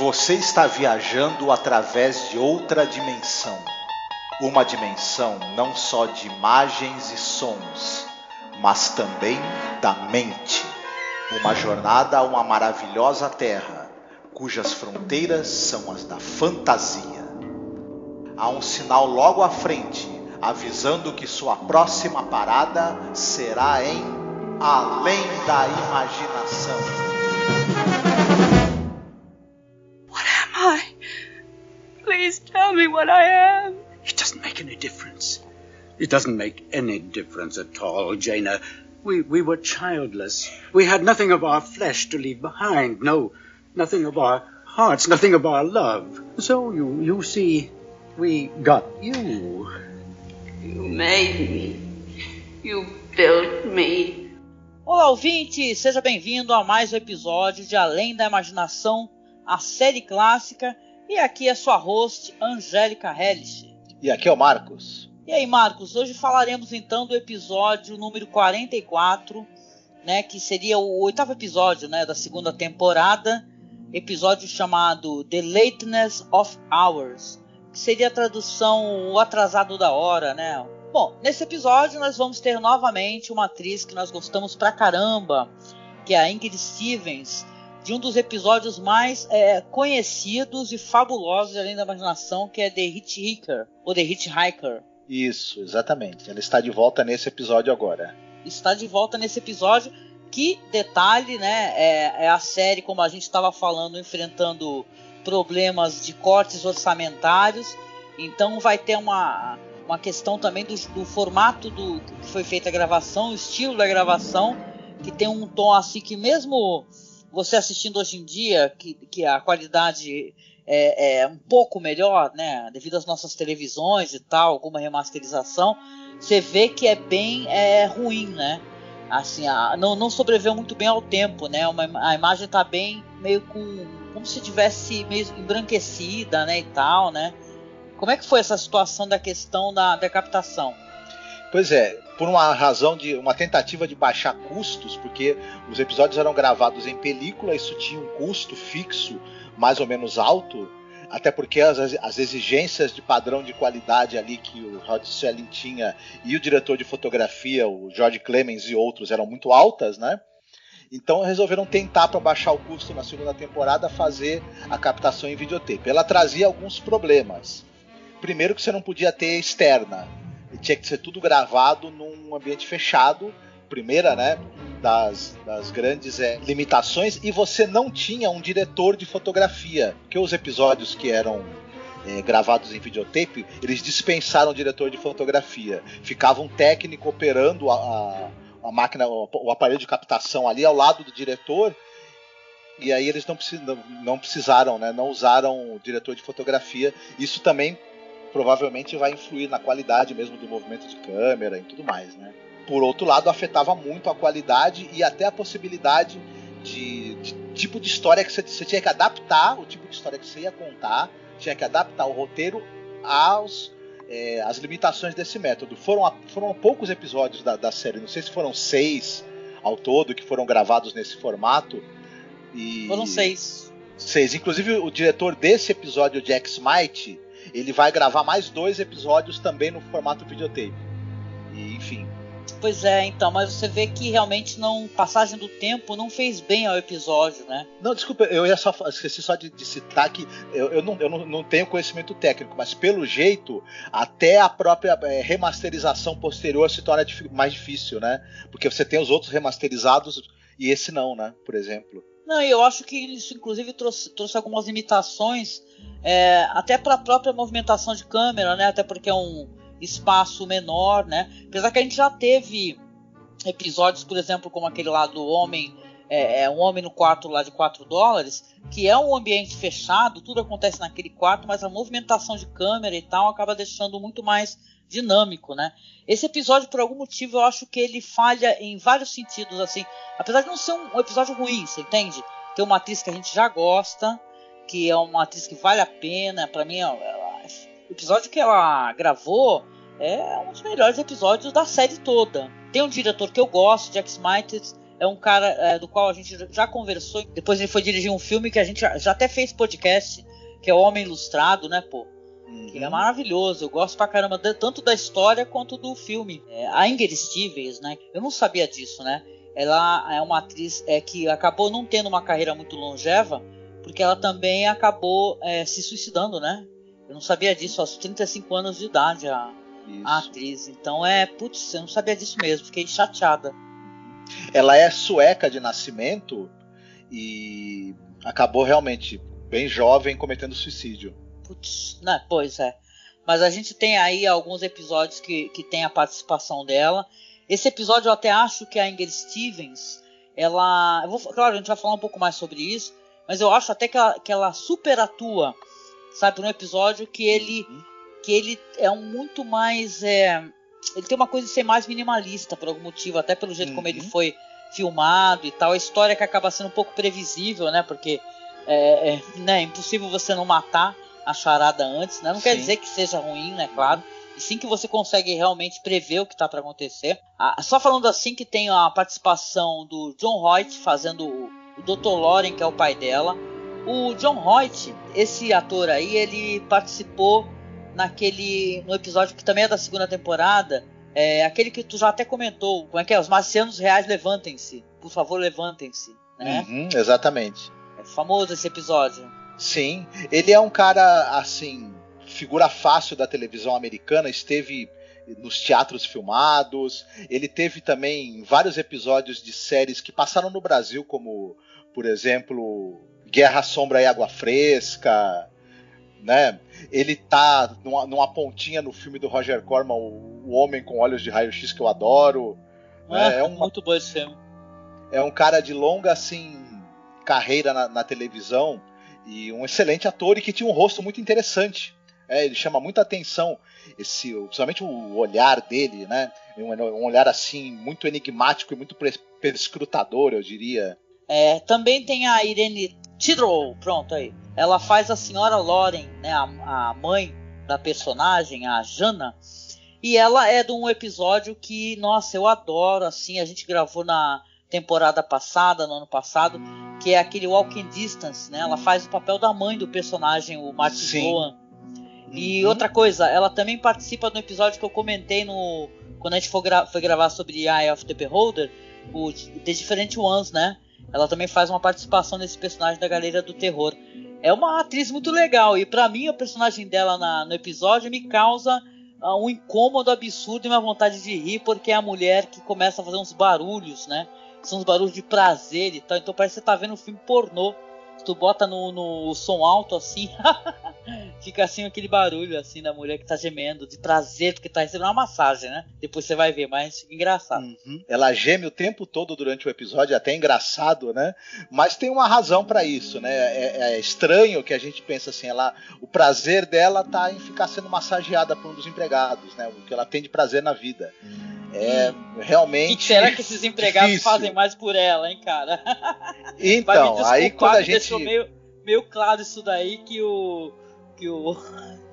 Você está viajando através de outra dimensão. Uma dimensão não só de imagens e sons, mas também da mente. Uma jornada a uma maravilhosa terra, cujas fronteiras são as da fantasia. Há um sinal logo à frente, avisando que sua próxima parada será em Além da Imaginação. What am I? Please tell me what I am. It doesn't make any difference. It doesn't make any difference at all, Jaina. We were childless. We had nothing of our flesh to leave behind. No, nothing of our hearts, nothing of our love. So you see, we got you. You made me. You built me. Olá, ouvinte! Seja bem-vindo a mais um episódio de Além da Imaginação, a série clássica. E aqui é sua host, Angélica Hellish. E aqui é o Marcos. E aí, Marcos, hoje falaremos então do episódio número 44, né, que seria o oitavo episódio, né, da segunda temporada, episódio chamado The Lateness of Hours, que seria a tradução O Atrasado da Hora, né? Bom, nesse episódio nós vamos ter novamente uma atriz que nós gostamos pra caramba, que é a Ingrid Stevens, de um dos episódios mais conhecidos e fabulosos de Além da Imaginação, que é The Hitchhiker, ou The Hitchhiker. Isso, exatamente. Ela está de volta nesse episódio agora. Está de volta nesse episódio, que, detalhe, né, é a série, como a gente estava falando, enfrentando problemas de cortes orçamentários. Então vai ter uma questão também do formato que foi feita a gravação, o estilo da gravação, que tem um tom assim que mesmo você assistindo hoje em dia, que a qualidade é um pouco melhor, né, devido às nossas televisões e tal, alguma remasterização, você vê que é bem ruim, né? Assim, não sobreviveu muito bem ao tempo, né? A imagem está bem meio como se tivesse meio embranquecida, né, e tal, né? Como é que foi essa situação da questão da captação? Pois é, por uma razão de uma tentativa de baixar custos, porque os episódios eram gravados em película, isso tinha um custo fixo mais ou menos alto, até porque as exigências de padrão de qualidade ali que o Rod Serling tinha e o diretor de fotografia, o George Clemens e outros, eram muito altas, né? Então resolveram tentar, para baixar o custo na segunda temporada, fazer a captação em videotape. Ela trazia alguns problemas. Primeiro, que você não podia ter externa. Tinha que ser tudo gravado num ambiente fechado. Primeira, né, das grandes limitações. E você não tinha um diretor de fotografia. Porque os episódios que eram gravados em videotape, eles dispensaram o diretor de fotografia. Ficava um técnico operando a máquina, o aparelho de captação ali ao lado do diretor. E aí eles não precisaram, né, não usaram o diretor de fotografia. Isso também provavelmente vai influir na qualidade mesmo do movimento de câmera e tudo mais, né? Por outro lado, afetava muito a qualidade e até a possibilidade de tipo de história que você tinha que adaptar, o tipo de história que você ia contar, tinha que adaptar o roteiro às limitações desse método. Foram poucos episódios da série, não sei se foram 6 ao todo que foram gravados nesse formato. Foram 6. 6. Inclusive o diretor desse episódio, Jack Smite, ele vai gravar mais 2 episódios também no formato videotape. E, enfim. Pois é, então, mas você vê que realmente passagem do tempo não fez bem ao episódio, né? Não, desculpa, eu esqueci só de citar que eu não tenho conhecimento técnico, mas pelo jeito, até a própria remasterização posterior se torna mais difícil, né? Porque você tem os outros remasterizados e esse não, né? Por exemplo. Não, eu acho que isso inclusive trouxe algumas limitações, até para a própria movimentação de câmera, né? Até porque é um espaço menor, né? Apesar que a gente já teve episódios, por exemplo, como aquele lá do homem, um homem no quarto lá de $4, que é um ambiente fechado, tudo acontece naquele quarto, mas a movimentação de câmera e tal acaba deixando muito mais dinâmico, né? Esse episódio, por algum motivo, eu acho que ele falha em vários sentidos, assim, apesar de não ser um episódio ruim, você entende? Tem uma atriz que a gente já gosta, que é uma atriz que vale a pena, pra mim, o episódio que ela gravou é um dos melhores episódios da série toda. Tem um diretor que eu gosto, Jack Smite, é um cara do qual a gente já conversou. Depois ele foi dirigir um filme que a gente já até fez podcast, que é O Homem Ilustrado, né, pô? Que é maravilhoso, eu gosto pra caramba tanto da história quanto do filme. A Inger Stevens, né? Eu não sabia disso, né? Ela é uma atriz que acabou não tendo uma carreira muito longeva, porque ela também acabou se suicidando, né? Eu não sabia disso, aos 35 anos de idade, a atriz. Então putz, eu não sabia disso mesmo, fiquei chateada. Ela é sueca de nascimento e acabou realmente bem jovem cometendo suicídio. Putz, né? Pois é. Mas a gente tem aí alguns episódios que tem a participação dela. Esse episódio eu até acho que a Inger Stevens, claro, a gente vai falar um pouco mais sobre isso, mas eu acho até que ela super atua, sabe, num episódio que ele é muito mais... ele tem uma coisa de ser mais minimalista por algum motivo, até pelo jeito como ele foi filmado e tal. A história que acaba sendo um pouco previsível, né, porque é impossível você não matar a charada antes, né? Não quer dizer que seja ruim, né, claro, e sim que você consegue realmente prever o que está para acontecer. Só falando assim que tem a participação do John Hoyt fazendo o Dr. Loren, que é o pai dela. O John Hoyt, esse ator aí, ele participou no episódio que também é da segunda temporada, aquele que tu já até comentou, como é que é? Os marcianos reais levantem-se, por favor, levantem-se, né? Exatamente. É famoso esse episódio. Sim, ele é um cara, assim, figura fácil da televisão americana, esteve nos teatros filmados, ele teve também vários episódios de séries que passaram no Brasil, como, por exemplo, Guerra, Sombra e Água Fresca, né? Ele tá numa pontinha no filme do Roger Corman, O Homem com Olhos de Raio-X, que eu adoro. Muito bom esse filme. É um cara de longa, assim, carreira na televisão, e um excelente ator e que tinha um rosto muito interessante. Ele chama muita atenção, principalmente o olhar dele, né? Um olhar assim muito enigmático e muito perscrutador, eu diria. Também tem a Irene Tidrow, pronto aí. Ela faz a senhora Loren, né? A mãe da personagem, a Jana. E ela é de um episódio que, nossa, eu adoro, assim, a gente gravou na temporada passada, no ano passado, que é aquele Walking Distance, né? Ela faz o papel da mãe do personagem, o Martin Sloan. E outra coisa, ela também participa do episódio que eu comentei quando a gente foi gravar sobre Eye of the Beholder, o The Different Ones, né? Ela também faz uma participação nesse personagem da Galera do Terror. É uma atriz muito legal, e pra mim a personagem dela no episódio me causa um incômodo absurdo e uma vontade de rir, porque é a mulher que começa a fazer uns barulhos, né? São uns barulhos de prazer e tal. Então parece que você tá vendo um filme pornô. Se tu bota no som alto assim, fica assim aquele barulho assim da mulher que tá gemendo, de prazer, porque tá recebendo uma massagem, né? Depois você vai ver, mas fica engraçado. Ela geme o tempo todo durante o episódio, é até engraçado, né? Mas tem uma razão pra isso, né? É estranho que a gente pensa assim, o prazer dela tá em ficar sendo massageada por um dos empregados, né? O que ela tem de prazer na vida. Realmente. O que será que esses empregados fazem mais por ela, hein, cara? Então, aí quando a gente. Deixou meio claro isso daí que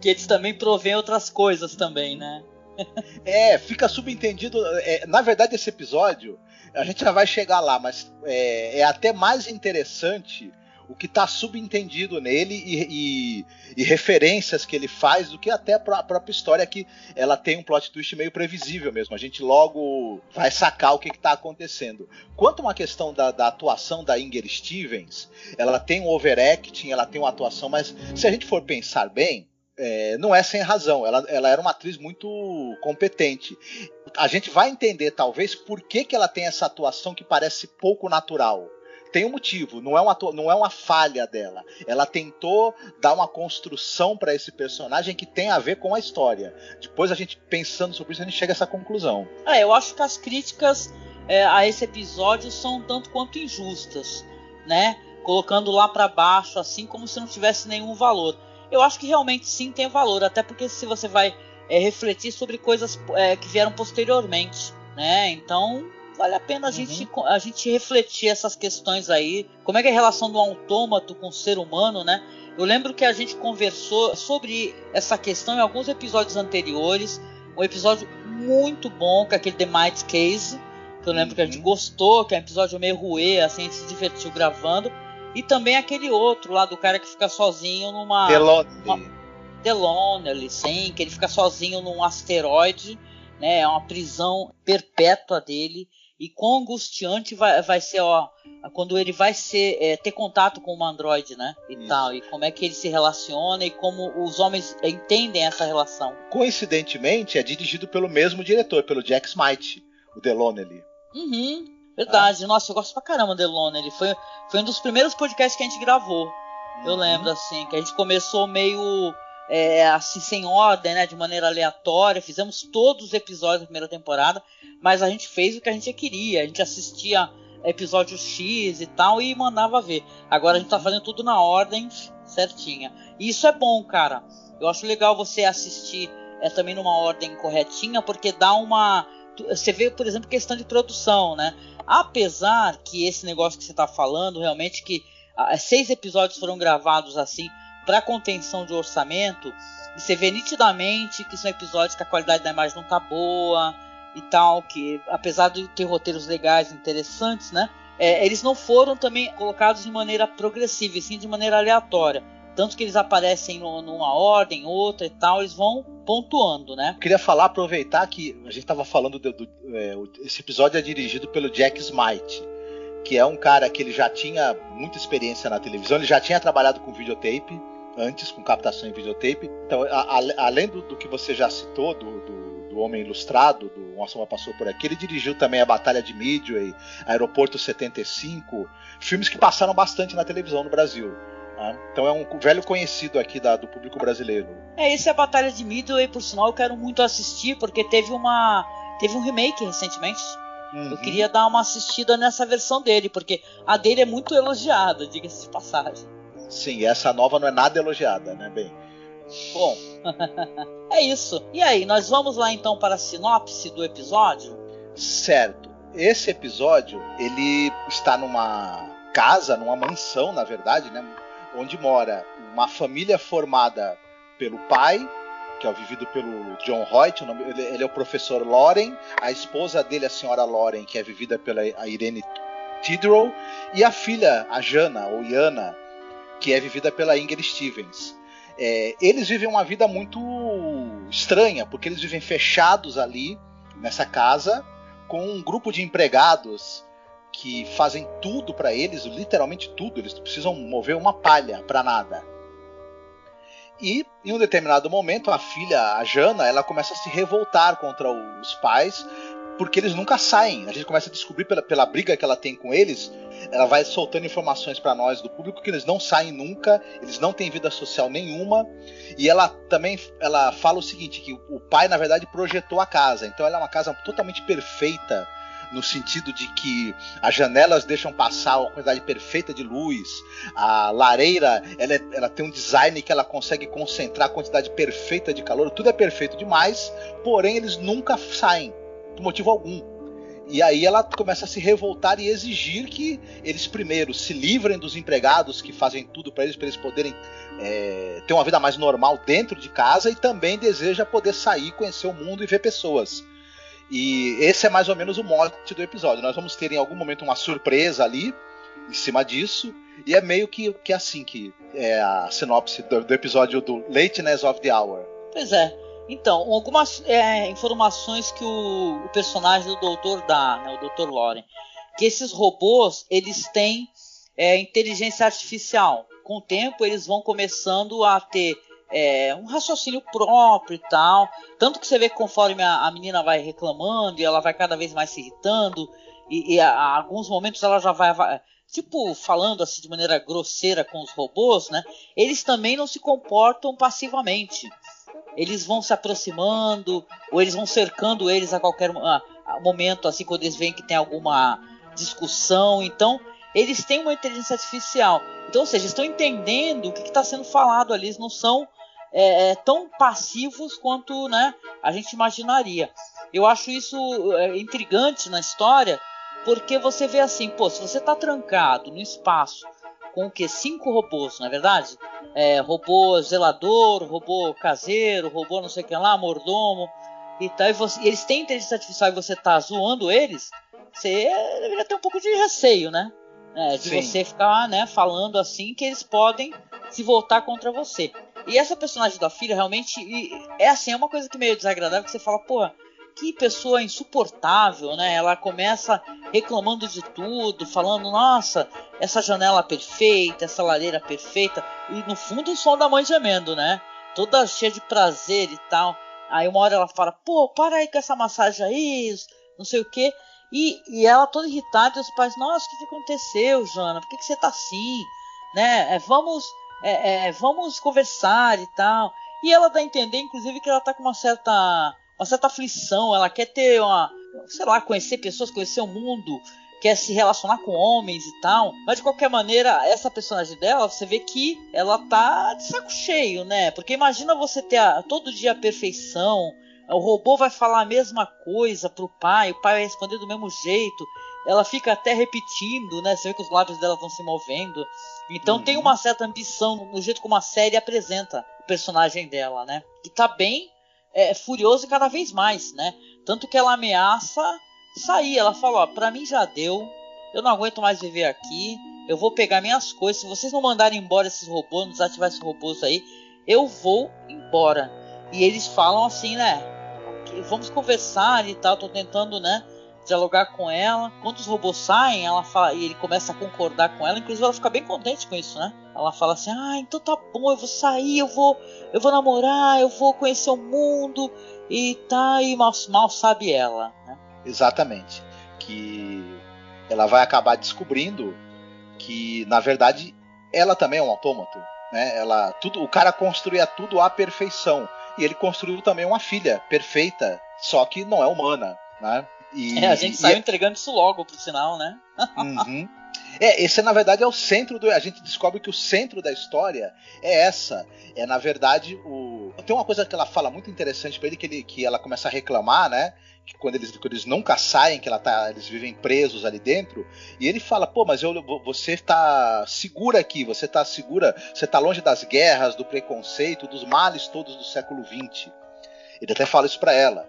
eles também provêm outras coisas também, né? Fica subentendido. Na verdade, esse episódio, a gente já vai chegar lá, mas é até mais interessante o que está subentendido nele e referências que ele faz do que até a própria história, que ela tem um plot twist meio previsível mesmo. A gente logo vai sacar o que está acontecendo. Quanto a uma questão da atuação da Inger Stevens, ela tem um overacting, ela tem uma atuação, mas se a gente for pensar bem, não é sem razão. Ela era uma atriz muito competente. A gente vai entender talvez por que ela tem essa atuação que parece pouco natural. Tem um motivo, não é uma falha dela. Ela tentou dar uma construção para esse personagem que tem a ver com a história. Depois, a gente pensando sobre isso, a gente chega a essa conclusão. Eu acho que as críticas a esse episódio são tanto quanto injustas, né? Colocando lá para baixo, assim, como se não tivesse nenhum valor. Eu acho que realmente sim tem valor, até porque se você vai refletir sobre coisas que vieram posteriormente, né? Então vale a pena a gente refletir essas questões aí. Como é que é a relação do autômato com o ser humano, né? Eu lembro que a gente conversou sobre essa questão em alguns episódios anteriores. Um episódio muito bom, que é aquele The Might Case, que eu lembro que a gente gostou, que é um episódio meio ruê, assim, a gente se divertiu gravando. E também aquele outro lá do cara que fica sozinho numa... The Lonely, sim, que ele fica sozinho num asteroide, né? É uma prisão perpétua dele. E quão angustiante vai ser, ó, quando ele vai ter contato com uma androide, né? Tal, e como é que ele se relaciona e como os homens entendem essa relação. Coincidentemente, é dirigido pelo mesmo diretor, pelo Jack Smite, o The Lonely. Verdade. Nossa, eu gosto pra caramba do The Lonely. Foi um dos primeiros podcasts que a gente gravou. Eu lembro, assim, que a gente começou meio... assim, sem ordem, né, de maneira aleatória. Fizemos todos os episódios da primeira temporada, mas a gente fez o que a gente queria. A gente assistia episódio X e tal e mandava ver. Agora a gente tá fazendo tudo na ordem certinha. E isso é bom, cara. Eu acho legal você assistir também numa ordem corretinha, porque dá uma... Você vê, por exemplo, questão de produção, né? Apesar que esse negócio que você tá falando, realmente que 6 episódios foram gravados assim, para contenção de orçamento, e você vê nitidamente que são episódios que a qualidade da imagem não tá boa e tal, que apesar de ter roteiros legais, interessantes, né, eles não foram também colocados de maneira progressiva, e sim de maneira aleatória. Tanto que eles aparecem numa ordem, outra e tal, eles vão pontuando, né? Eu queria aproveitar que a gente estava falando, esse episódio é dirigido pelo Jack Smite, que é um cara que ele já tinha muita experiência na televisão, ele já tinha trabalhado com videotape, antes, com captação em videotape. Então, além do que você já citou, do Homem Ilustrado, do Uma Sombra Passou Por Aqui, ele dirigiu também a Batalha de Midway, Aeroporto 75, filmes que passaram bastante na televisão no Brasil. Né? Então é um velho conhecido aqui do público brasileiro. Esse é a Batalha de Midway, por sinal, eu quero muito assistir, porque teve um remake recentemente. Eu queria dar uma assistida nessa versão dele, porque a dele é muito elogiada, diga-se de passagem. Sim, essa nova não é nada elogiada, né, bem? Bom, é isso. E aí, nós vamos lá então para a sinopse do episódio? Certo. Esse episódio, ele está numa casa, numa mansão, na verdade, né, onde mora uma família formada pelo pai, que é vivido pelo John Hoyt, ele é o professor Loren, a esposa dele, a senhora Loren, que é vivida pela Irene Tidrow, e a filha, a Jana, ou Yana, que é vivida pela Inger Stevens. Eles vivem uma vida muito estranha, porque eles vivem fechados ali, nessa casa, com um grupo de empregados que fazem tudo para eles, literalmente tudo, eles precisam mover uma palha para nada. E, em um determinado momento, a filha, a Jana, ela começa a se revoltar contra os pais, porque eles nunca saem. A gente começa a descobrir pela briga que ela tem com eles, ela vai soltando informações para nós do público que eles não saem nunca, eles não têm vida social nenhuma. E ela fala o seguinte, que o pai, na verdade, projetou a casa. Então ela é uma casa totalmente perfeita, no sentido de que as janelas deixam passar uma quantidade perfeita de luz, a lareira ela tem um design que ela consegue concentrar a quantidade perfeita de calor, tudo é perfeito demais, porém eles nunca saem, por motivo algum. E aí ela começa a se revoltar e exigir que eles primeiro se livrem dos empregados que fazem tudo para eles poderem ter uma vida mais normal dentro de casa, e também deseja poder sair, conhecer o mundo e ver pessoas. E esse é mais ou menos o mote do episódio. Nós vamos ter em algum momento uma surpresa ali em cima disso, e é meio que assim que é a sinopse do episódio do Lateness of the Hour. Pois é. Então, algumas informações que o personagem do doutor dá, né, o Dr. Loren, que esses robôs, eles têm inteligência artificial. Com o tempo, eles vão começando a ter um raciocínio próprio e tal. Tanto que você vê que conforme a menina vai reclamando, e ela vai cada vez mais se irritando, e a alguns momentos ela já vai tipo, falando assim de maneira grosseira com os robôs, né? Eles também não se comportam passivamente. Eles vão se aproximando, ou eles vão cercando eles a qualquer momento, assim, quando eles veem que tem alguma discussão. Então, eles têm uma inteligência artificial. Então, ou seja, estão entendendo o que está sendo falado ali. Eles não são tão passivos quanto, né, a gente imaginaria. Eu acho isso intrigante na história, porque você vê assim, pô, se você está trancado no espaço com o quê? 5 robôs, não é verdade? Robô zelador, robô caseiro, robô não sei o que lá, mordomo e tal. E eles têm inteligência artificial e você está zoando eles, você deveria ter um pouco de receio, né? De Sim. você ficar, né, falando assim que eles podem se voltar contra você. E essa personagem da filha realmente é assim, é uma coisa que meio desagradável, que você fala, pô, que pessoa insuportável, né? Ela começa reclamando de tudo, falando, nossa, essa janela perfeita, essa lareira perfeita, e no fundo o som da mãe gemendo, né? Toda cheia de prazer e tal. Aí uma hora ela fala, pô, para aí com essa massagem aí, não sei o quê. E ela toda irritada, e os pais, nossa, o que aconteceu, Jana? Por que você tá assim? Né? Vamos conversar e tal. E ela dá a entender, inclusive, que ela tá com uma certa aflição. Ela quer ter sei lá, conhecer pessoas, conhecer o mundo, quer se relacionar com homens e tal. Mas de qualquer maneira, essa personagem dela, você vê que ela tá de saco cheio, né? Porque imagina você ter todo dia a perfeição. O robô vai falar a mesma coisa pro pai, o pai vai responder do mesmo jeito. Ela fica até repetindo, né? Você vê que os lábios dela estão se movendo. Então tem uma certa ambição no jeito como a série apresenta o personagem dela, né? Que tá bem furioso cada vez mais, né? Tanto que ela ameaça sair. Ela fala, ó, pra mim já deu. Eu não aguento mais viver aqui. Eu vou pegar minhas coisas. Se vocês não mandarem embora esses robôs, não desativar esses robôs aí, eu vou embora. E eles falam assim, né? Vamos conversar e tal. Tô tentando, né? Dialogar com ela. Quando os robôs saem, ela fala, e ele começa a concordar com ela. Inclusive ela fica bem contente com isso, né? Ela fala assim, então tá bom, eu vou sair, eu vou namorar, eu vou conhecer o mundo e tá, e mal sabe ela, né? Exatamente. Que ela vai acabar descobrindo que, na verdade, ela também é um autômato, né? O cara construía tudo à perfeição. E ele construiu também uma filha perfeita, só que não é humana, né? A gente saiu entregando isso logo, por sinal, né? Uhum. Esse na verdade é o centro a gente descobre que o centro da história é essa. Na verdade, tem uma coisa que ela fala muito interessante pra ele, que ela começa a reclamar, né? Que quando eles nunca saem, que eles vivem presos ali dentro, e ele fala, pô, mas você tá segura aqui, você tá segura, você tá longe das guerras, do preconceito, dos males todos do século XX. Ele até fala isso pra ela.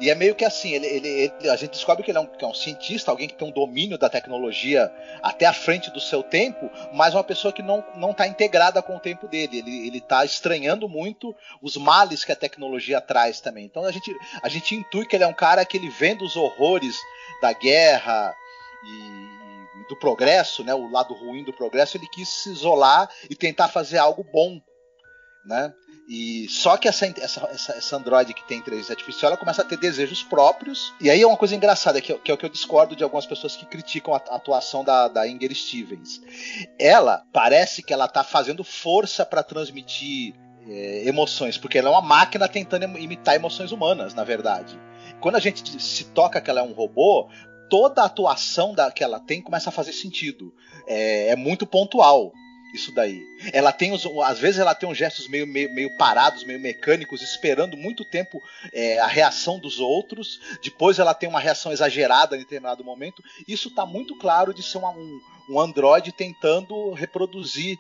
E é meio que assim, a gente descobre que ele é um cientista, alguém que tem um domínio da tecnologia até à frente do seu tempo, mas uma pessoa que não está integrada com o tempo dele. Ele está estranhando muito os males que a tecnologia traz também. Então a gente intui que ele é um cara que ele vendo os horrores da guerra e do progresso, né, o lado ruim do progresso, ele quis se isolar e tentar fazer algo bom, né? E só que essa androide que tem inteligência artificial, ela começa a ter desejos próprios. E aí é uma coisa engraçada, que é o que eu discordo de algumas pessoas que criticam a atuação da Inger Stevens. Ela parece que ela tá fazendo força para transmitir emoções, porque ela é uma máquina tentando imitar emoções humanas, na verdade. Quando a gente se toca que ela é um robô, toda a atuação que ela tem começa a fazer sentido. É muito pontual isso daí. Ela tem às vezes ela tem uns gestos meio parados, meio mecânicos, esperando muito tempo a reação dos outros. Depois ela tem uma reação exagerada em determinado momento. Isso está muito claro de ser um androide tentando reproduzir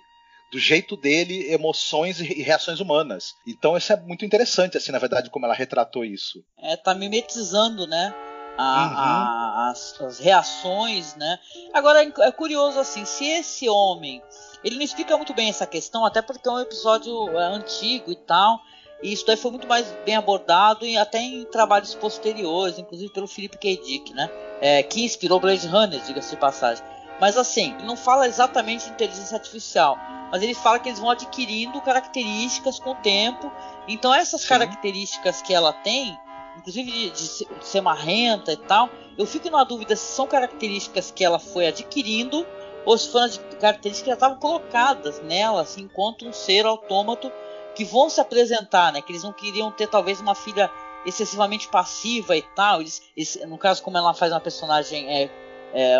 do jeito dele emoções e reações humanas. Então isso é muito interessante, assim, na verdade, como ela retratou isso. Tá mimetizando, né? As reações, né? Agora é curioso assim, se esse homem, ele não explica muito bem essa questão, até porque é um episódio antigo e tal, e isso daí foi muito mais bem abordado e até em trabalhos posteriores, inclusive pelo Philip K. Dick, né? Que inspirou Blade Runner, diga-se de passagem. Mas assim, ele não fala exatamente de inteligência artificial, mas ele fala que eles vão adquirindo características com o tempo. Então essas características que ela tem, inclusive de ser marrenta e tal, eu fico na dúvida se são características que ela foi adquirindo ou se foram características que já estavam colocadas nela, assim, enquanto um ser autômato, que vão se apresentar, né? Que eles não queriam ter talvez uma filha excessivamente passiva e tal. No caso, como ela faz uma personagem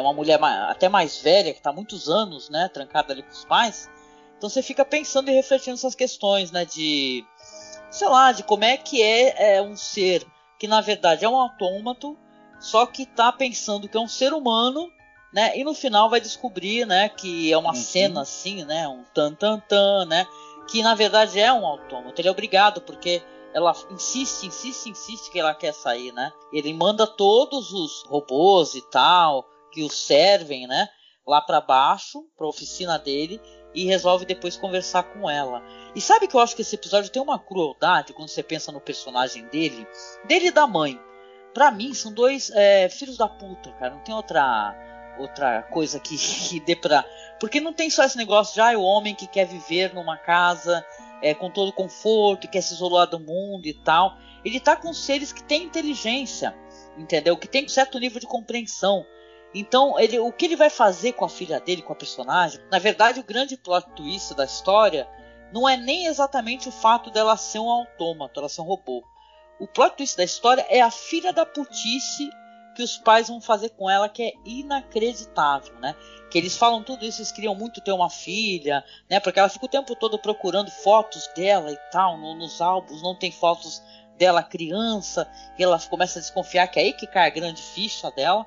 uma mulher até mais velha, que está há muitos anos, né, trancada ali com os pais. Então você fica pensando e refletindo essas questões, né, de, sei lá, de como é que é um ser que na verdade é um autômato, só que está pensando que é um ser humano, né, e no final vai descobrir, né, que é uma cena assim, né, um tan tan tan, né, que na verdade é um autômato. Ele é obrigado, porque ela insiste que ela quer sair, né? Ele manda todos os robôs e tal, que o servem, né? Lá pra baixo, pra oficina dele, e resolve depois conversar com ela. E sabe que eu acho que esse episódio tem uma crueldade quando você pensa no personagem dele e da mãe. Pra mim, são dois filhos da puta, cara. Não tem outra coisa que dê pra... Porque não tem só esse negócio de o homem que quer viver numa casa com todo conforto, quer se isolar do mundo e tal. Ele tá com seres que têm inteligência, entendeu? Que tem um certo nível de compreensão. Então, o que ele vai fazer com a filha dele, com a personagem... Na verdade, o grande plot twist da história não é nem exatamente o fato dela ser um autômato, ela ser um robô. O plot twist da história é a filha da putice que os pais vão fazer com ela, que é inacreditável, né? Que eles falam tudo isso, eles queriam muito ter uma filha, né? Porque ela fica o tempo todo procurando fotos dela e tal, nos álbuns não tem fotos dela criança, e ela começa a desconfiar que é aí que cai a grande ficha dela.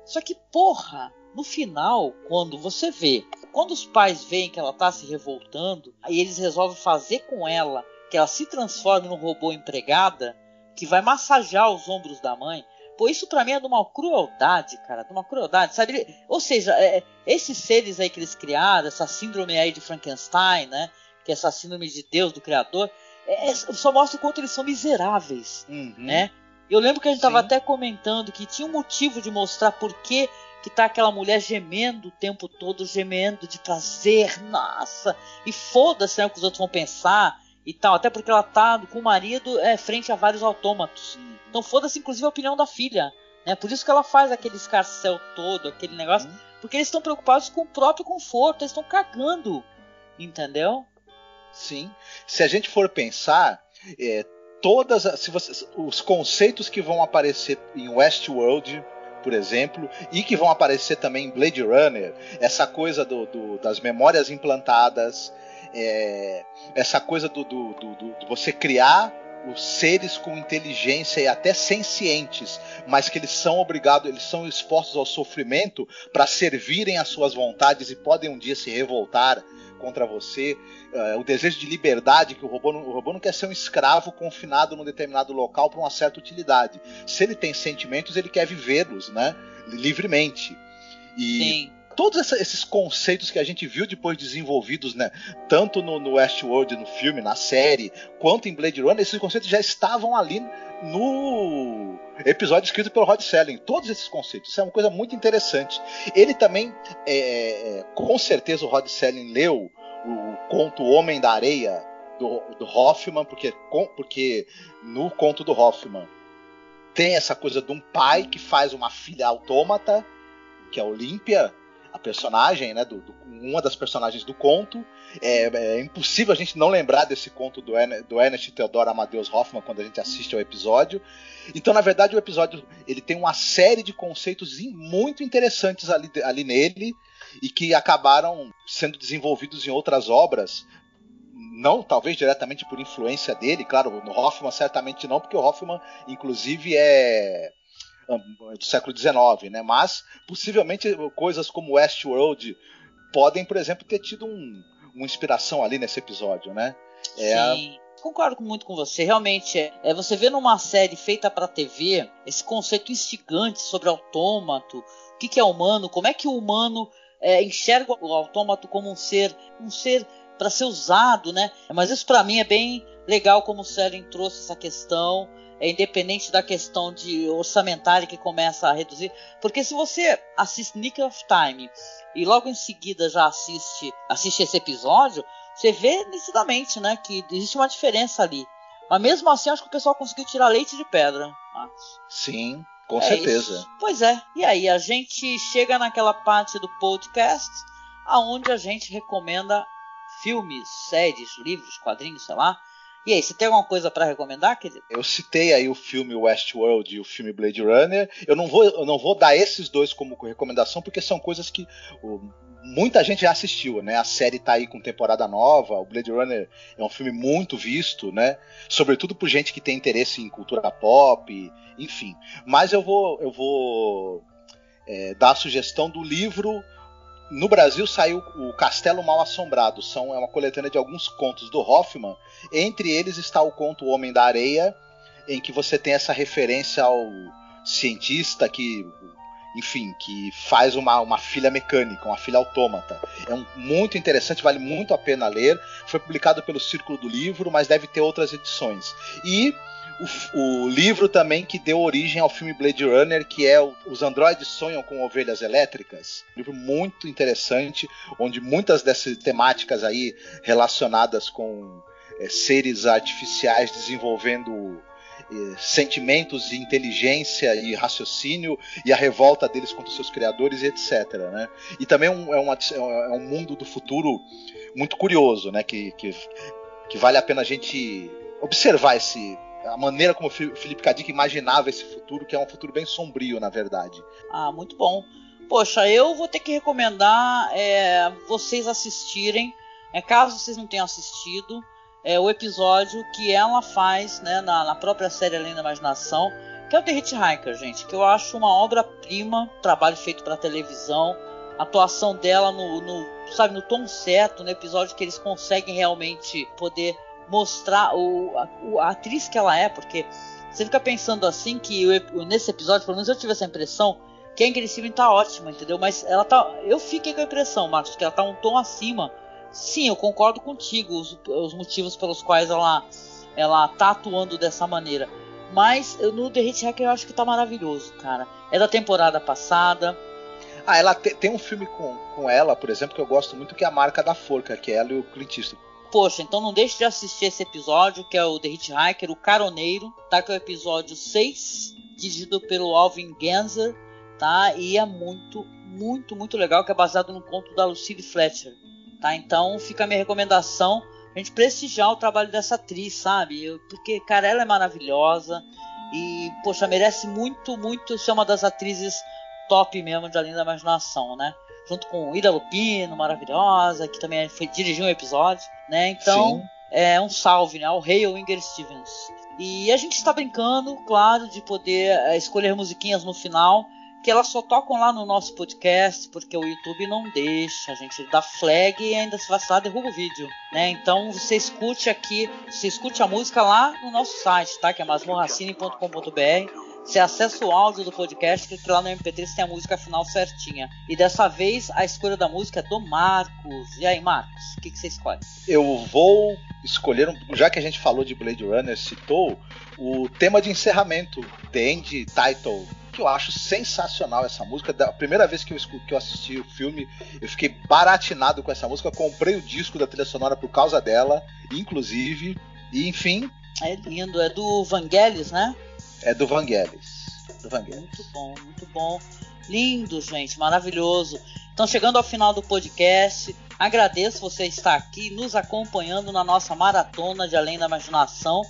Só que, porra, no final, quando você vê, quando os pais veem que ela tá se revoltando, aí eles resolvem fazer com ela que ela se transforme num robô empregada que vai massagear os ombros da mãe. Pô, isso pra mim é de uma crueldade, cara, de uma crueldade, sabe? Ou seja, esses seres aí que eles criaram, essa síndrome aí de Frankenstein, né? Que é essa síndrome de Deus, do Criador, só mostra o quanto eles são miseráveis, né? Eu lembro que a gente estava até comentando que tinha um motivo de mostrar por que tá aquela mulher gemendo o tempo todo, gemendo de prazer, nossa, e foda-se, né, o que os outros vão pensar e tal, até porque ela tá com o marido frente a vários autômatos. Então foda-se inclusive a opinião da filha, né? Por isso que ela faz aquele escarcéu todo, aquele negócio, porque eles estão preocupados com o próprio conforto, eles estão cagando, entendeu? Sim. Se a gente for pensar, os conceitos que vão aparecer em Westworld, por exemplo, e que vão aparecer também em Blade Runner, essa coisa das memórias implantadas, essa coisa do você criar os seres com inteligência e até sencientes, mas que eles são expostos ao sofrimento para servirem às suas vontades e podem um dia se revoltar contra você, o desejo de liberdade, que o robô não quer ser um escravo confinado num determinado local para uma certa utilidade. Se ele tem sentimentos, ele quer vivê-los, né, livremente. E sim, todos esses conceitos que a gente viu depois desenvolvidos, né, tanto no Westworld, no filme, na série, quanto em Blade Runner, esses conceitos já estavam ali no episódio escrito pelo Rod Serling. Todos esses conceitos, isso é uma coisa muito interessante. Ele também, com certeza o Rod Serling leu o conto O Homem da Areia do Hoffman, porque no conto do Hoffman tem essa coisa de um pai que faz uma filha autômata, que é a Olímpia, a personagem, né, uma das personagens do conto. É impossível a gente não lembrar desse conto do Ernest Theodor Amadeus Hoffmann quando a gente assiste ao episódio. Então, na verdade, o episódio ele tem uma série de conceitos muito interessantes ali nele e que acabaram sendo desenvolvidos em outras obras, não talvez diretamente por influência dele, claro, no Hoffmann certamente não, porque o Hoffmann, inclusive, é do século XIX, né? Mas possivelmente coisas como Westworld podem, por exemplo, ter tido uma inspiração ali nesse episódio, né? Sim, concordo muito com você. Realmente, você vê numa série feita para TV esse conceito instigante sobre autômato, o que é humano, como é que o humano enxerga o autômato como um ser para ser usado, né? Mas isso para mim é bem legal como o Serling trouxe essa questão. Independente da questão de orçamentária que começa a reduzir, porque se você assiste Nick of Time e logo em seguida já assiste esse episódio, você vê nitidamente, né, que existe uma diferença ali. Mas mesmo assim, acho que o pessoal conseguiu tirar leite de pedra, Marcos. Sim, com certeza. Isso. Pois é. E aí, a gente chega naquela parte do podcast aonde a gente recomenda filmes, séries, livros, quadrinhos, sei lá. E aí, você tem alguma coisa para recomendar, querido? Eu citei aí o filme Westworld e o filme Blade Runner. Eu não vou dar esses dois como recomendação, porque são coisas que muita gente já assistiu, né? A série tá aí com temporada nova, o Blade Runner é um filme muito visto, né? Sobretudo por gente que tem interesse em cultura pop, enfim. Mas eu vou dar a sugestão do livro No Brasil saiu o Castelo Mal Assombrado, é uma coletânea de alguns contos do Hoffman. Entre eles está o conto O Homem da Areia, em que você tem essa referência ao cientista que faz uma filha mecânica, uma filha autômata. Muito interessante, vale muito a pena ler. Foi publicado pelo Círculo do Livro, mas deve ter outras edições. E o livro também que deu origem ao filme Blade Runner, que é Os Androides Sonham com Ovelhas Elétricas. Um livro muito interessante, onde muitas dessas temáticas aí relacionadas com seres artificiais desenvolvendo sentimentos e inteligência e raciocínio e a revolta deles contra os seus criadores e etc. Né? E também é um mundo do futuro muito curioso, né? que vale a pena a gente observar a maneira como o Philip K. Dick imaginava esse futuro, que é um futuro bem sombrio, na verdade. Muito bom. Poxa, eu vou ter que recomendar vocês assistirem, caso vocês não tenham assistido, o episódio que ela faz, né, na própria série Além da Imaginação, que é o The Hitchhiker, gente, que eu acho uma obra-prima, trabalho feito para televisão, a atuação dela no tom certo, no episódio que eles conseguem realmente poder mostrar a atriz que ela é, porque você fica pensando assim que nesse episódio, pelo menos eu tive essa impressão, que a Ingrid Steven tá ótima, entendeu? Mas eu fiquei com a impressão, Marcos, que ela tá um tom acima. Sim, eu concordo contigo, os motivos pelos quais ela tá atuando dessa maneira. Mas no The Hitchhiker eu acho que tá maravilhoso, cara. É da temporada passada. Ela tem um filme com ela, por exemplo, que eu gosto muito, que é A Marca da Forca, que é ela e o Clint Eastwood. Poxa, então não deixe de assistir esse episódio, que é o The Hitchhiker, o Caroneiro, tá? Que é o episódio 6, dirigido pelo Alvin Genzer, tá? E é muito, muito, muito legal, que é baseado no conto da Lucille Fletcher, tá? Então fica a minha recomendação, a gente prestigiar o trabalho dessa atriz, sabe? Porque, cara, ela é maravilhosa e, poxa, merece muito, muito ser uma das atrizes top mesmo de Além da Imaginação, né? Junto com Ida Lupino, maravilhosa, que também dirigiu um episódio, né? Então, sim, é um salve, né, ao Hail Inger Stevens. E a gente está brincando, claro, de poder escolher musiquinhas no final, que elas só tocam lá no nosso podcast, porque o YouTube não deixa, a gente dá flag e ainda se vacilar derruba o vídeo, né? Então você escute a música lá no nosso site, tá? Que é masmorracine.com.br. Você acessa o áudio do podcast, que lá no MP3 tem a música final certinha. E dessa vez a escolha da música é do Marcos. E aí, Marcos, o que você escolhe? Eu vou escolher, já que a gente falou de Blade Runner, citou o tema de encerramento, The End Title, que eu acho sensacional essa música. Da primeira vez que eu assisti o filme, eu fiquei baratinado com essa música. Eu comprei o disco da trilha sonora por causa dela, inclusive. E enfim. É lindo, é do Vangelis, né? É do Vangelis. Muito bom, muito bom. Lindo, gente, maravilhoso. Então, chegando ao final do podcast, agradeço você estar aqui nos acompanhando na nossa maratona de Além da Imaginação.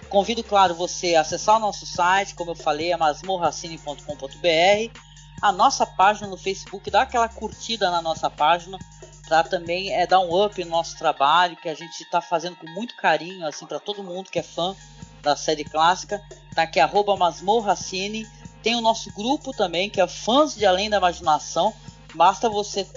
Convido, claro, você a acessar o nosso site, como eu falei, é masmorracine.com.br, a nossa página no Facebook, dá aquela curtida na nossa página, para também dar um up no nosso trabalho, que a gente está fazendo com muito carinho, assim, para todo mundo que é fã da série clássica, tá aqui, @masmorracine. Tem o nosso grupo também, que é Fãs de Além da Imaginação. Basta você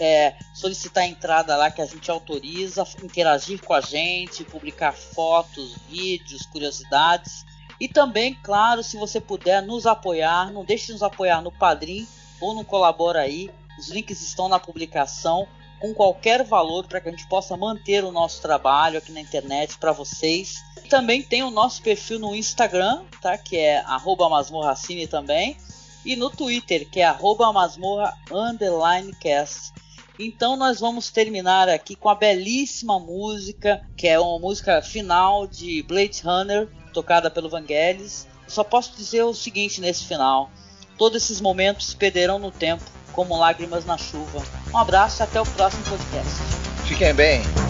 solicitar a entrada lá, que a gente autoriza, interagir com a gente, publicar fotos, vídeos, curiosidades. E também, claro, se você puder nos apoiar, não deixe de nos apoiar no Padrim ou no Colabora Aí. Os links estão na publicação, com qualquer valor, para que a gente possa manter o nosso trabalho aqui na internet para vocês. E também tem o nosso perfil no Instagram, tá? Que é @masmorracine também. E no Twitter, que é @masmorra_cast. Então nós vamos terminar aqui com a belíssima música, que é uma música final de Blade Runner, tocada pelo Vangelis. Só posso dizer o seguinte nesse final: todos esses momentos se perderão no tempo, como lágrimas na chuva. Um abraço e até o próximo podcast. Fiquem bem.